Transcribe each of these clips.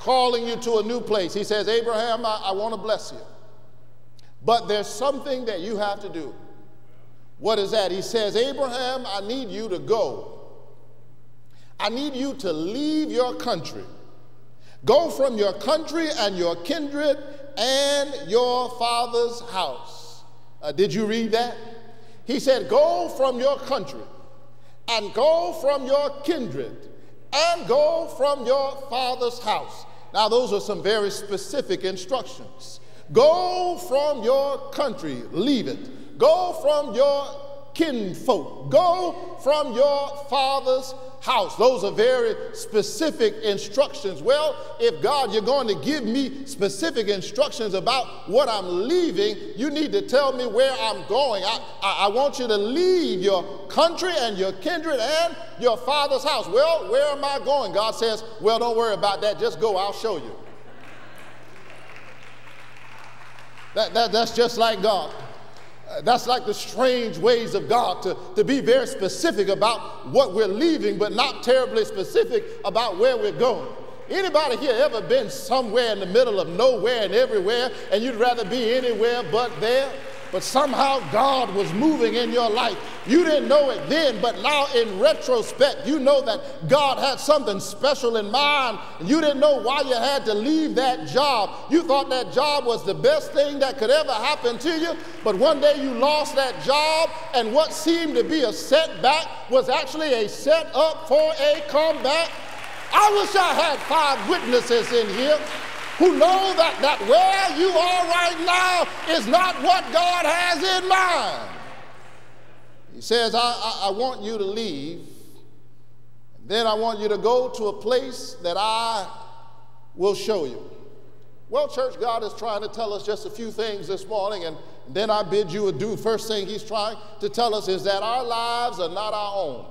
calling you to a new place. He says, Abraham, I want to bless you. But there's something that you have to do. What is that? He says, Abraham, I need you to go. I need you to leave your country. Go from your country and your kindred and your father's house. Did you read that? He said, go from your country and go from your kindred and go from your father's house. Now, those are some very specific instructions. Go from your country, leave it. Go from your kinfolk. Go from your father's house. Those are very specific instructions. Well, if God, you're going to give me specific instructions about what I'm leaving, you need to tell me where I'm going. I want you to leave your country and your kindred and your father's house. Well, where am I going? God says, well, don't worry about that. Just go. I'll show you. That's just like God. That's like the strange ways of God, to be very specific about what we're leaving, but not terribly specific about where we're going. Anybody here ever been somewhere in the middle of nowhere and everywhere, and you'd rather be anywhere but there? But somehow God was moving in your life. You didn't know it then, but now in retrospect, you know that God had something special in mind. You didn't know why you had to leave that job. You thought that job was the best thing that could ever happen to you, but one day you lost that job, and what seemed to be a setback was actually a setup for a comeback. I wish I had 5 witnesses in here who know that where you are right now is not what God has in mind. He says, I want you to leave, and then I want you to go to a place that I will show you. Well, church, God is trying to tell us just a few things this morning, and then I bid you adieu. First thing he's trying to tell us is that our lives are not our own.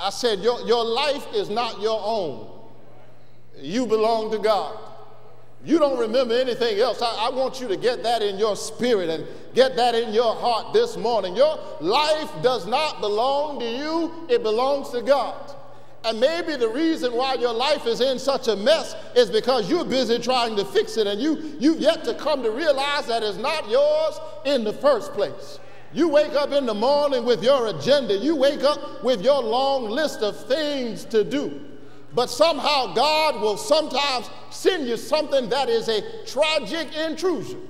I said, your life is not your own. You belong to God. You don't remember anything else. I want you to get that in your spirit and get that in your heart this morning. Your life does not belong to you. It belongs to God. And maybe the reason why your life is in such a mess is because you're busy trying to fix it, and you've yet to come to realize that it's not yours in the first place. You wake up in the morning with your agenda. You wake up with your long list of things to do. But somehow God will sometimes send you something that is a tragic intrusion.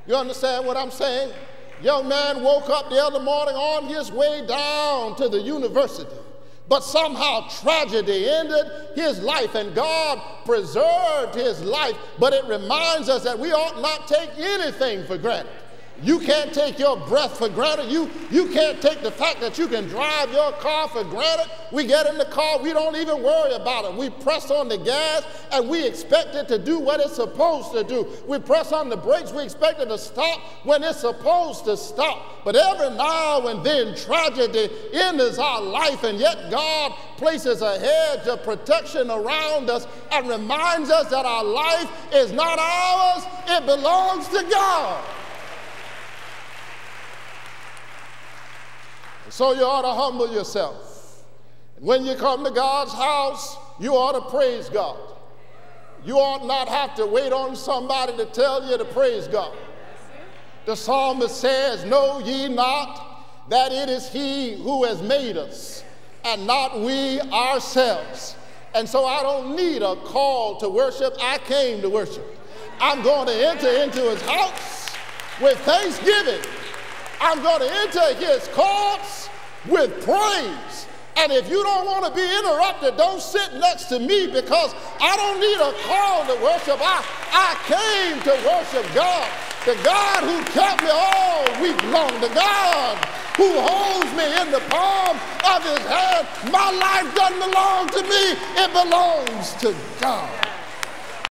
You understand what I'm saying? Young man woke up the other morning on his way down to the university. But somehow tragedy ended his life, and God preserved his life. But it reminds us that we ought not take anything for granted. You can't take your breath for granted. You can't take the fact that you can drive your car for granted. We get in the car, we don't even worry about it. We press on the gas, and we expect it to do what it's supposed to do. We press on the brakes, we expect it to stop when it's supposed to stop. But every now and then, tragedy enters our life, and yet God places a hedge of protection around us and reminds us that our life is not ours, it belongs to God. So you ought to humble yourself. And when you come to God's house, you ought to praise God. You ought not have to wait on somebody to tell you to praise God. The psalmist says, know ye not that it is he who has made us and not we ourselves. And so I don't need a call to worship. I came to worship. I'm going to enter into his house with thanksgiving. I'm going to enter his courts with praise. And if you don't want to be interrupted, don't sit next to me, because I don't need a call to worship. I came to worship God, the God who kept me all week long, the God who holds me in the palm of his hand. My life doesn't belong to me, it belongs to God.